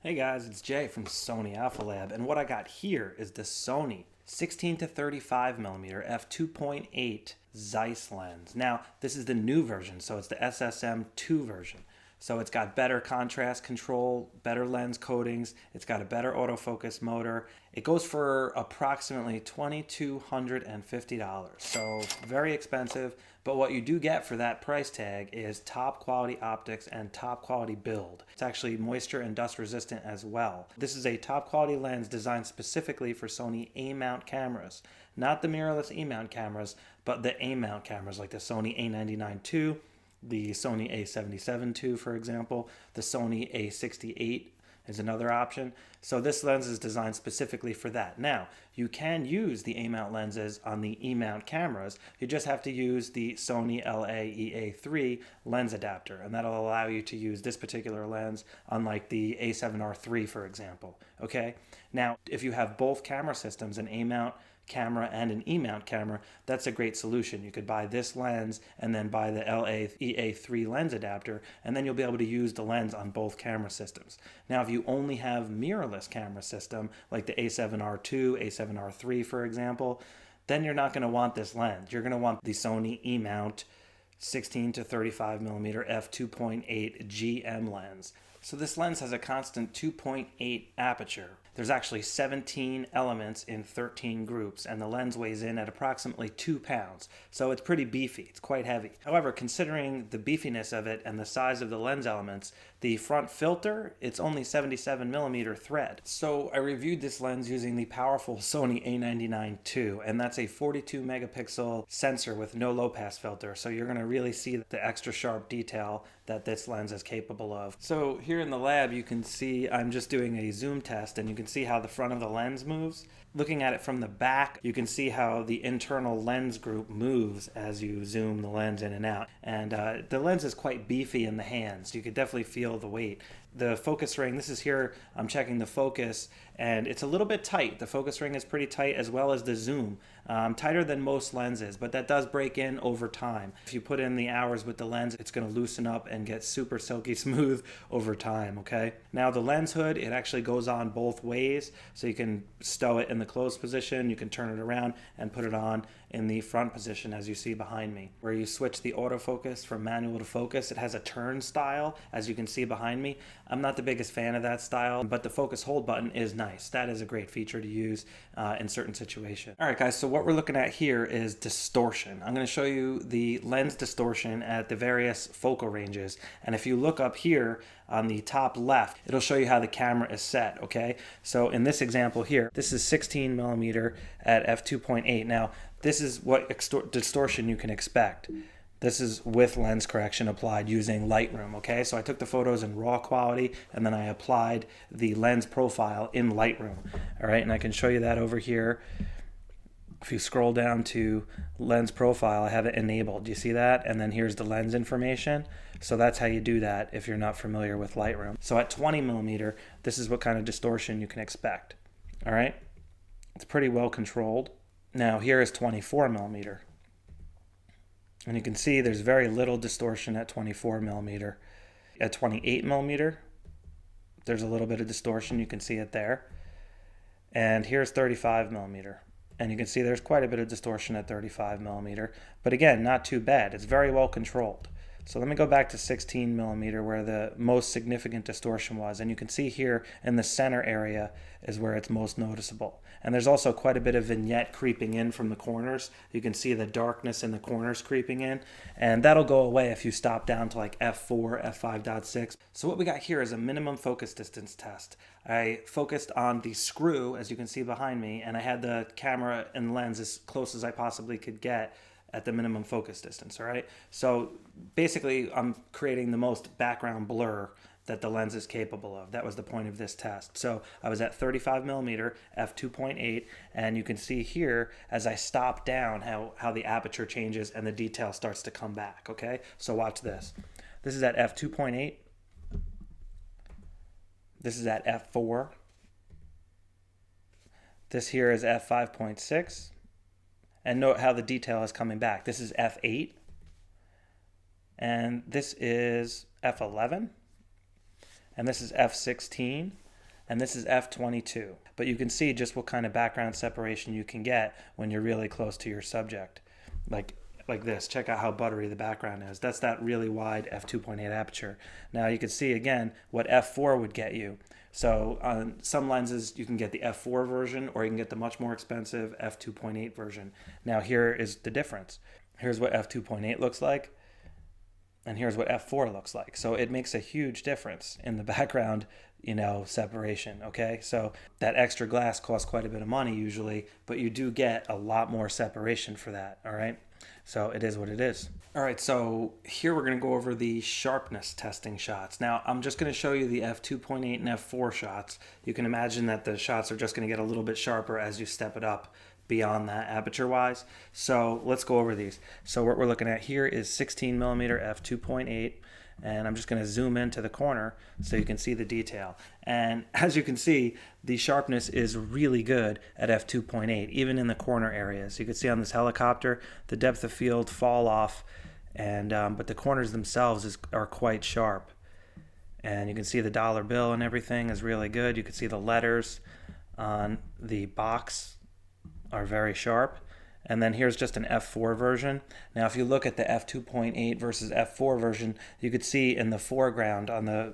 Hey guys, it's Jay from Sony Alpha Lab, and what I got here is the Sony 16-35mm f2.8 Zeiss lens. Now, this is the new version, so it's the SSM2 version. So it's got better contrast control, better lens coatings, it's got a better autofocus motor. It goes for approximately $2,250, so very expensive, but what you do get for that price tag is top quality optics and top quality build. It's actually moisture and dust resistant as well. This is a top quality lens designed specifically for Sony A-mount cameras. Not the mirrorless E-mount cameras, but the A-mount cameras like the Sony A99 II, the Sony A77 II, for example. The Sony A68 is another option. So this lens is designed specifically for that. Now, you can use the A-mount lenses on the E-mount cameras. You just have to use the Sony LA-EA3 lens adapter, and that'll allow you to use this particular lens unlike the A7R III, for example. Okay? Now, if you have both camera systems, an A-mount camera and an E-mount camera, that's a great solution. You could buy this lens and then buy the LA-EA3 lens adapter, and then you'll be able to use the lens on both camera systems. Now, if you only have mirrorless camera system, like the A7R II, A7R III, for example, then you're not going to want this lens. You're going to want the Sony E-mount 16-35mm f2.8 GM lens. So this lens has a constant 2.8 aperture. There's actually 17 elements in 13 groups, and the lens weighs in at approximately 2 pounds. So it's pretty beefy, it's quite heavy. However, considering the beefiness of it and the size of the lens elements, the front filter, it's only 77mm thread. So I reviewed this lens using the powerful Sony A99 II, and that's a 42 megapixel sensor with no low pass filter. So you're gonna really see the extra sharp detail that this lens is capable of. So here in the lab, you can see I'm just doing a zoom test, and you can see how the front of the lens moves. Looking at it from the back, you can see how the internal lens group moves as you zoom the lens in and out. And the lens is quite beefy in the hands. You could definitely feel the weight. The focus ring, this is here, I'm checking the focus, and it's a little bit tight. The focus ring is pretty tight, as well as the zoom. Tighter than most lenses, but that does break in over time. If you put in the hours with the lens, it's going to loosen up and get super silky smooth over time, okay? Now the lens hood, it actually goes on both ways, so you can stow it in the closed position, you can turn it around and put it on in the front position, as you see behind me. Where you switch the autofocus from manual to focus, it has a turn style, as you can see behind me. I'm not the biggest fan of that style, but the focus hold button is nice. That is a great feature to use in certain situations. All right, guys, so what we're looking at here is distortion. I'm going to show you the lens distortion at the various focal ranges. And if you look up here on the top left, it'll show you how the camera is set, okay? So in this example here, this is 16mm at f2.8. Now, this is what distortion you can expect. This is with lens correction applied using Lightroom, okay? So I took the photos in raw quality, and then I applied the lens profile in Lightroom, all right? And I can show you that over here. If you scroll down to lens profile, I have it enabled. Do you see that? And then here's the lens information. So that's how you do that if you're not familiar with Lightroom. So at 20mm, this is what kind of distortion you can expect, all right? It's pretty well controlled. Now here is 24mm. And you can see there's very little distortion at 24mm. At 28mm, there's a little bit of distortion. You can see it there. And here's 35mm. And you can see there's quite a bit of distortion at 35mm. But again, not too bad. It's very well controlled. So let me go back to 16mm where the most significant distortion was. And you can see here in the center area is where it's most noticeable. And there's also quite a bit of vignette creeping in from the corners. You can see the darkness in the corners creeping in. And that'll go away if you stop down to like f4, f5.6. So what we got here is a minimum focus distance test. I focused on the screw, as you can see behind me, and I had the camera and lens as close as I possibly could get at the minimum focus distance, all right? So basically, I'm creating the most background blur that the lens is capable of. That was the point of this test. So I was at 35mm, f2.8, and you can see here, as I stop down, how the aperture changes and the detail starts to come back, okay? So watch this. This is at f2.8. This is at f4. This here is f5.6. And note how the detail is coming back. This is f8. And this is f11. And this is f16. and this is f/22. But you can see just what kind of background separation you can get when you're really close to your subject. Like this. Check out how buttery the background is. That's that really wide f/2.8 aperture. Now you can see again what f/4 would get you. So on some lenses you can get the f/4 version, or you can get the much more expensive f/2.8 version. Now here is the difference. Here's what f/2.8 looks like, and here's what f/4 looks like. So it makes a huge difference in the background, separation, okay? So that extra glass costs quite a bit of money usually, but you do get a lot more separation for that, all right? So it is what it is. All right, so here we're going to go over the sharpness testing shots. Now, I'm just going to show you the f/2.8 and f/4 shots. You can imagine that the shots are just going to get a little bit sharper as you step it up beyond that aperture-wise. So let's go over these. So what we're looking at here is 16mm f/2.8, and I'm just going to zoom into the corner so you can see the detail. And as you can see, the sharpness is really good at f/2.8, even in the corner areas. You can see on this helicopter, the depth of field fall off, and but the corners themselves are quite sharp. And you can see the dollar bill and everything is really good. You can see the letters on the box are very sharp. And then here's just an f/4 version. Now if you look at the f/2.8 versus f/4 version, you could see in the foreground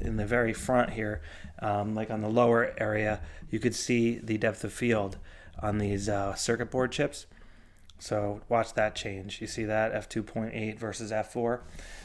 in the very front here, like on the lower area, you could see the depth of field on these circuit board chips. So watch that change. You see that f/2.8 versus f/4.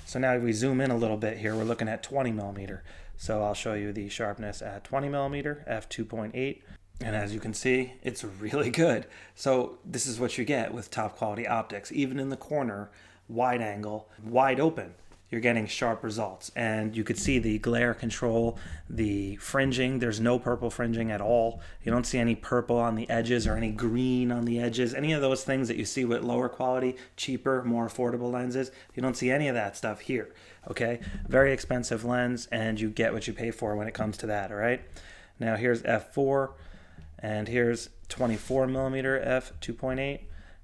So now if we zoom in a little bit here, we're looking at 20mm. So I'll show you the sharpness at 20mm f/2.8. And as you can see, it's really good. So this is what you get with top quality optics. Even in the corner, wide angle, wide open, you're getting sharp results. And you could see the glare control, the fringing. There's no purple fringing at all. You don't see any purple on the edges or any green on the edges. Any of those things that you see with lower quality, cheaper, more affordable lenses, you don't see any of that stuff here, okay? Very expensive lens, and you get what you pay for when it comes to that, all right? Now here's f/4. And here's 24mm f/2.8,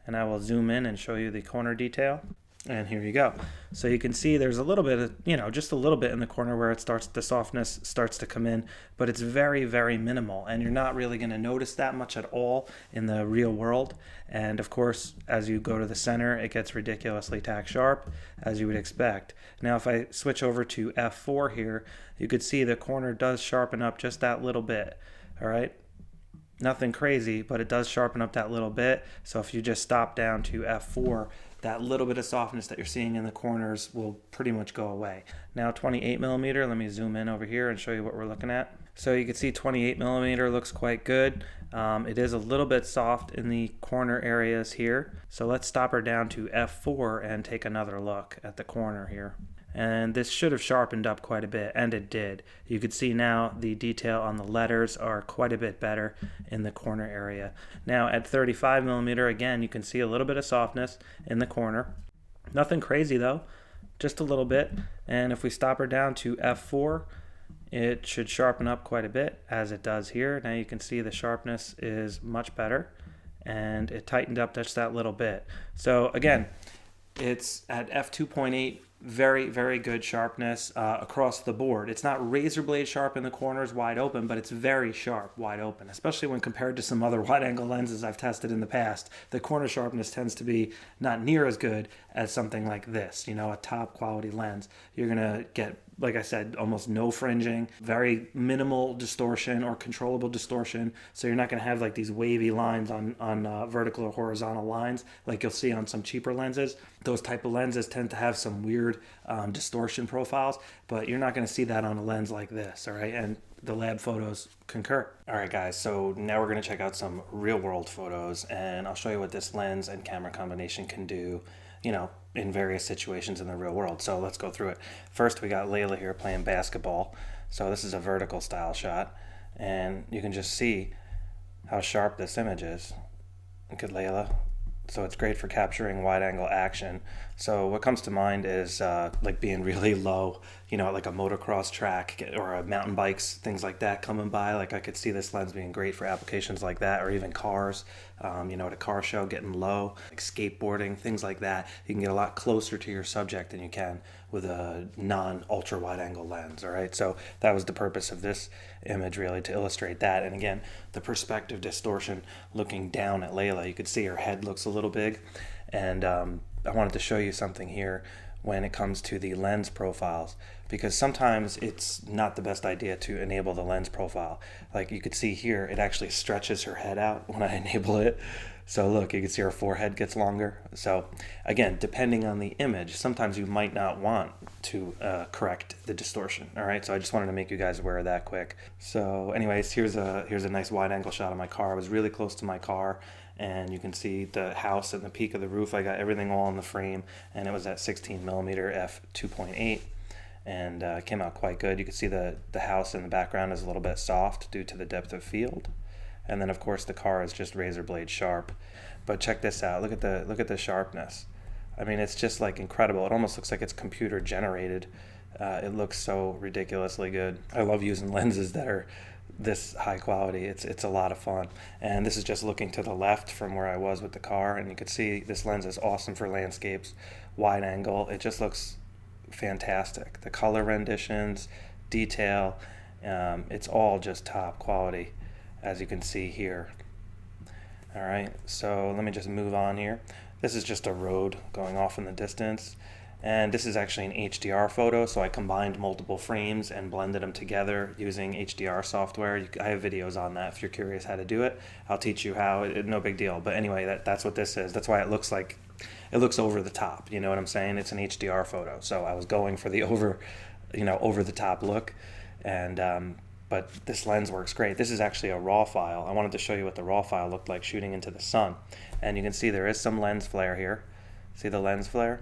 and I will zoom in and show you the corner detail. And here you go. So you can see there's a little bit of, just a little bit in the corner where the softness starts to come in, but it's very, very minimal, and you're not really going to notice that much at all in the real world. And of course, as you go to the center, it gets ridiculously tack sharp, as you would expect. Now, if I switch over to f/4 here, you could see the corner does sharpen up just that little bit, all right? Nothing crazy, but it does sharpen up that little bit. So if you just stop down to f/4, that little bit of softness that you're seeing in the corners will pretty much go away. Now 28mm, let me zoom in over here and show you what we're looking at. So you can see 28mm looks quite good. It is a little bit soft in the corner areas here. So let's stop her down to f/4 and take another look at the corner here. And this should have sharpened up quite a bit, and it did. You can see now the detail on the letters are quite a bit better in the corner area. Now at 35mm, again, you can see a little bit of softness in the corner. Nothing crazy though, just a little bit. And if we stop her down to f/4, it should sharpen up quite a bit, as it does here. Now you can see the sharpness is much better, and it tightened up just that little bit. So again, it's at f/2.8, very, very good sharpness across the board. It's not razor blade sharp in the corners wide open, but it's very sharp wide open, especially when compared to some other wide angle lenses I've tested in the past. The corner sharpness tends to be not near as good as something like this, a top quality lens. You're gonna get, like I said, almost no fringing, very minimal distortion or controllable distortion. So you're not going to have like these wavy lines on vertical or horizontal lines like you'll see on some cheaper lenses. Those type of lenses tend to have some weird distortion profiles, but you're not going to see that on a lens like this, all right? And the lab photos concur. All right, guys, so now we're going to check out some real world photos, and I'll show you what this lens and camera combination can do, in various situations in the real world. So let's go through it. First, we got Layla here playing basketball. So this is a vertical style shot, and you can just see how sharp this image is. Look at Layla. So it's great for capturing wide angle action. So what comes to mind is like being really low, like a motocross track or mountain bikes, things like that coming by. Like I could see this lens being great for applications like that, or even cars, at a car show, getting low, like skateboarding, things like that. You can get a lot closer to your subject than you can with a non-ultra wide angle lens. All right, so that was the purpose of this image, really, to illustrate that. And again, the perspective distortion, looking down at Layla, you could see her head looks a little big. And I wanted to show you something here when it comes to the lens profiles, because sometimes it's not the best idea to enable the lens profile. Like you could see here, it actually stretches her head out when I enable it. So look, you can see her forehead gets longer. So again, depending on the image, sometimes you might not want to correct the distortion. All right, so I just wanted to make you guys aware of that quick. So anyways, here's a nice wide angle shot of my car. I was really close to my car, and you can see the house and the peak of the roof. I got everything all in the frame, and it was at 16mm f2.8, and came out quite good. You can see the house in the background is a little bit soft due to the depth of field, and then of course the car is just razor blade sharp. But check this out. Look at the sharpness. I mean, it's just like incredible. It almost looks like it's computer generated. It looks so ridiculously good. I love using lenses that are this high quality. It's a lot of fun. And this is just looking to the left from where I was with the car, and you can see this lens is awesome for landscapes, wide angle. It just looks fantastic. The color renditions, detail, it's all just top quality, as you can see here. All right, so let me just move on here. This is just a road going off in the distance. And this is actually an HDR photo, so I combined multiple frames and blended them together using HDR software. I have videos on that if you're curious how to do it. I'll teach you how. No big deal. But anyway, that's what this is. That's why it looks over the top. You know what I'm saying? It's an HDR photo. So I was going for the over the top look, and but this lens works great. This is actually a RAW file. I wanted to show you what the RAW file looked like shooting into the sun, and you can see there is some lens flare here. See the lens flare?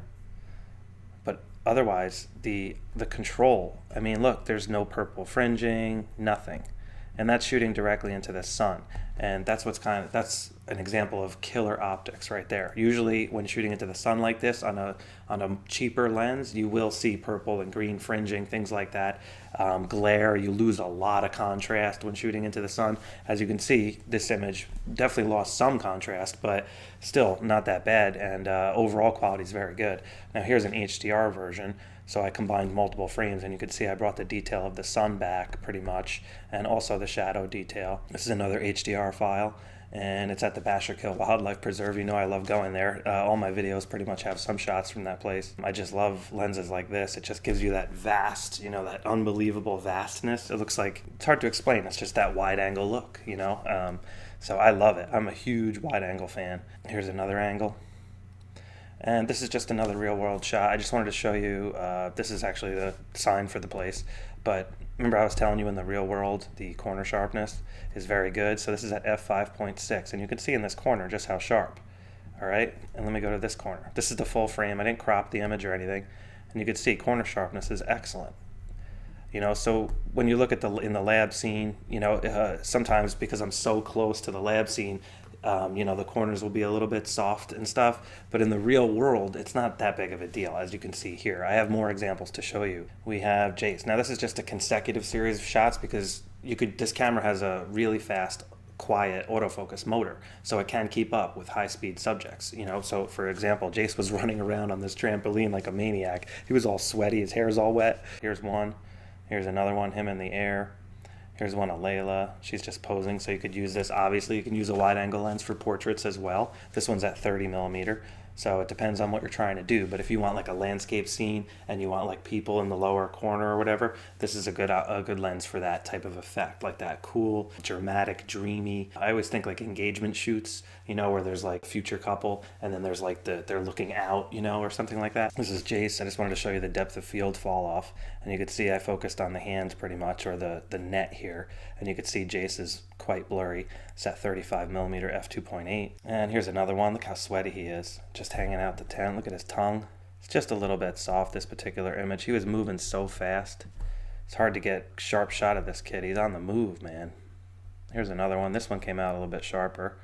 But otherwise, the control, I mean, look, there's no purple fringing, nothing. And that's shooting directly into the sun. And that's that's an example of killer optics right there. Usually when shooting into the sun like this on a cheaper lens, you will see purple and green fringing, things like that. Glare, you lose a lot of contrast when shooting into the sun. As you can see, this image definitely lost some contrast, but still not that bad, and overall quality is very good. Now here's an HDR version. So I combined multiple frames, and you can see I brought the detail of the sun back pretty much, and also the shadow detail. This is another HDR file, and it's at the Basherkill Wildlife Preserve. You know I love going there. All my videos pretty much have some shots from that place. I just love lenses like this. It just gives you that vast, that unbelievable vastness. It looks like, it's hard to explain. It's just that wide angle look, So I love it. I'm a huge wide angle fan. Here's another angle. And this is just another real world shot. I just wanted to show you, this is actually the sign for the place. But remember I was telling you in the real world, the corner sharpness is very good. So this is at f5.6. And you can see in this corner just how sharp. All right, and let me go to this corner. This is the full frame. I didn't crop the image or anything. And you can see corner sharpness is excellent. So when you look at in the lab scene, sometimes because I'm so close to the lab scene, the corners will be a little bit soft and stuff, but in the real world, it's not that big of a deal, as you can see here. I have more examples to show you. We have Jace. Now this is just a consecutive series of shots because this camera has a really fast, quiet autofocus motor, so it can keep up with high-speed subjects. So for example, Jace was running around on this trampoline like a maniac. He was all sweaty, his hair is all wet. Here's one. Here's another one, him in the air. Here's one of Layla. She's just posing, so you could use this. Obviously, you can use a wide-angle lens for portraits as well. This one's at 30mm, so it depends on what you're trying to do. But if you want like a landscape scene and you want like people in the lower corner or whatever, this is a good lens for that type of effect, like that cool, dramatic, dreamy. I always think like engagement shoots, where there's like future couple and then there's like they're looking out, or something like that. This is Jace. I just wanted to show you the depth of field fall off, and you could see I focused on the hands pretty much, or the net here, and you could see Jace is quite blurry. It's at 35mm f2.8. And here's another one. Look how sweaty he is, just hanging out the tent. Look at his tongue. It's just a little bit soft, this particular image. He was moving so fast. It's hard to get a sharp shot of this kid. He's on the move, man. Here's another one. This one came out a little bit sharper,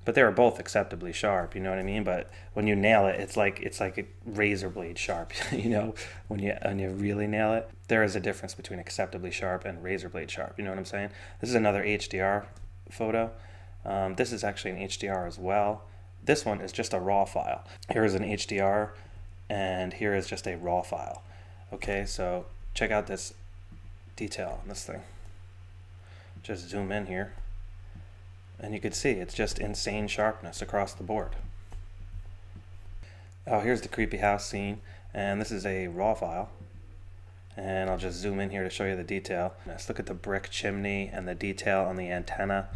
but they were both acceptably sharp, you know what I mean? But when you nail it, it's like a razor blade sharp, when you really nail it. There is a difference between acceptably sharp and razor blade sharp, you know what I'm saying? This is another HDR photo. This is actually an HDR as well. This one is just a RAW file. Here is an HDR, and here is just a RAW file. Okay, so check out this detail on this thing. Just zoom in here, and you can see it's just insane sharpness across the board. Oh, here's the creepy house scene, and this is a raw file. And I'll just zoom in here to show you the detail. Let's look at the brick chimney and the detail on the antenna.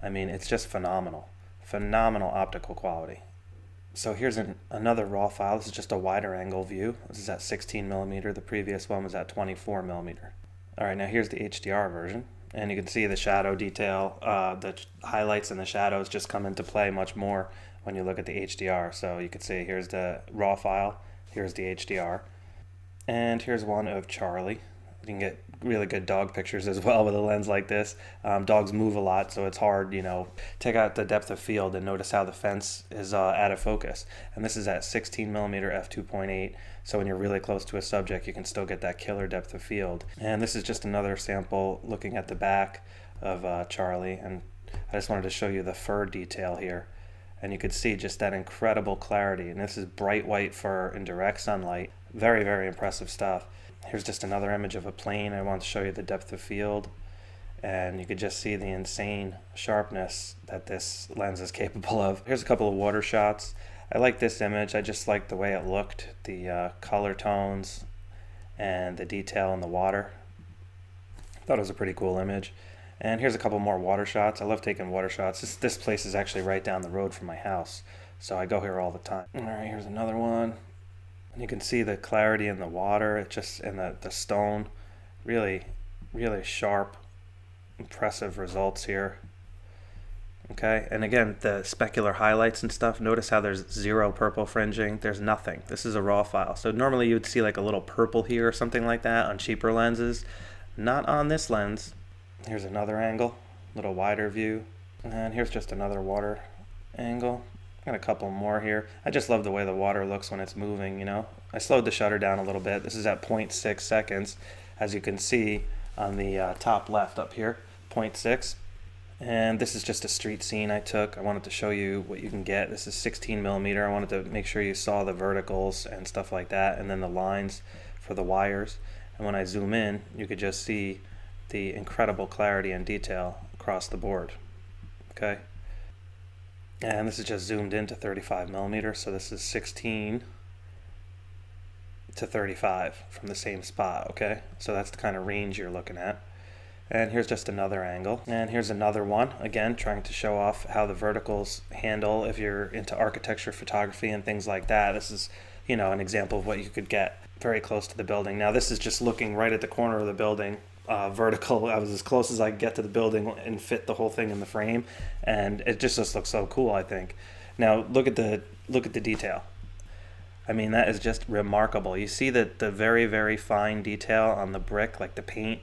I mean, it's just phenomenal. Phenomenal optical quality. So here's another raw file. This is just a wider angle view. This is at 16mm. The previous one was at 24mm. All right, now here's the HDR version. And you can see the shadow detail, the highlights and the shadows just come into play much more when you look at the HDR. So you can see here's the raw file, here's the HDR. And here's one of Charlie. You can get really good dog pictures as well with a lens like this. Dogs move a lot, so it's hard, you know. Take out the depth of field and notice how the fence is out of focus. And this is at 16mm f2.8, so when you're really close to a subject, you can still get that killer depth of field. And this is just another sample looking at the back of Charlie, and I just wanted to show you the fur detail here. And you could see just that incredible clarity. And this is bright white fur in direct sunlight. Very, very impressive stuff. Here's just another image of a plane. I want to show you the depth of field. And you could just see the insane sharpness that this lens is capable of. Here's a couple of water shots. I like this image. I just like the way it looked. The color tones and the detail in the water. I thought it was a pretty cool image. And here's a couple more water shots. I love taking water shots. This place is actually right down the road from my house, so I go here all the time. All right, here's another one. And you can see the clarity in the water, it just, and the stone. Really, really sharp, impressive results here. Okay, and again, the specular highlights and stuff. Notice how there's zero purple fringing. There's nothing. This is a raw file. So normally you would see like a little purple here or something like that on cheaper lenses. Not on this lens. Here's another angle, a little wider view, and here's just another water angle. Got a couple more here. I just love the way the water looks when it's moving, you know. I slowed the shutter down a little bit. This is at 0.6 seconds, as you can see on the top left up here, 0.6. And this is just a street scene I took. I wanted to show you what you can get. This is 16mm. I wanted to make sure you saw the verticals and stuff like that, and then the lines for the wires. And when I zoom in, you could just see the incredible clarity and detail across the board. Okay, and this is just zoomed into 35mm, so this is 16 to 35 from the same spot. Okay, so that's the kind of range you're looking at. And here's just another angle, and here's another one, again trying to show off how the verticals handle if you're into architecture, photography, and things like that. This is, you know, an example of what you could get very close to the building. Now this is just looking right at the corner of the building, vertical. I was as close as I could get to the building and fit the whole thing in the frame, and it just looks so cool, I think. Now look at the detail. I mean, that is just remarkable. You see the very, very fine detail on the brick, like the paint,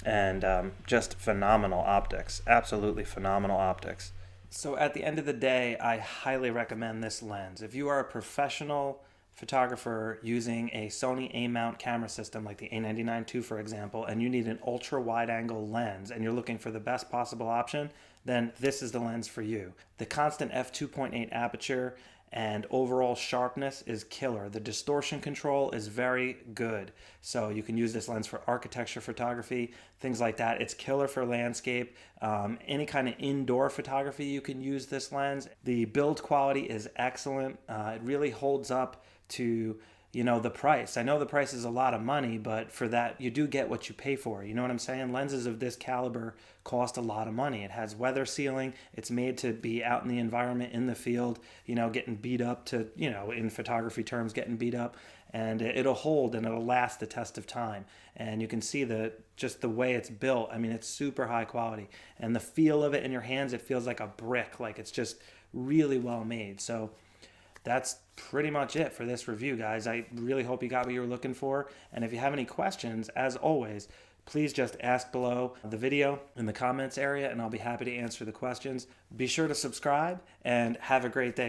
and just phenomenal optics. Absolutely phenomenal optics. So at the end of the day, I highly recommend this lens. If you are a professional photographer using a Sony A-mount camera system like the A99 II, for example, and you need an ultra wide angle lens and you're looking for the best possible option, then this is the lens for you. The constant f2.8 aperture and overall sharpness is killer. The distortion control is very good. So you can use this lens for architecture photography, things like that. It's killer for landscape. Any kind of indoor photography, you can use this lens. The build quality is excellent. It really holds up to, you know, the price. I know the price is a lot of money, but for that, you do get what you pay for. You know what I'm saying? Lenses of this caliber cost a lot of money. It has weather sealing. It's made to be out in the environment, in the field, you know, getting beat up to, you know, in photography terms, getting beat up. And it'll hold and it'll last the test of time. And you can see just the way it's built. I mean, it's super high quality. And the feel of it in your hands, it feels like a brick. Like it's just really well made. So that's pretty much it for this review, guys. I really hope you got what you were looking for. And if you have any questions, as always, please just ask below the video in the comments area, and I'll be happy to answer the questions. Be sure to subscribe, and have a great day.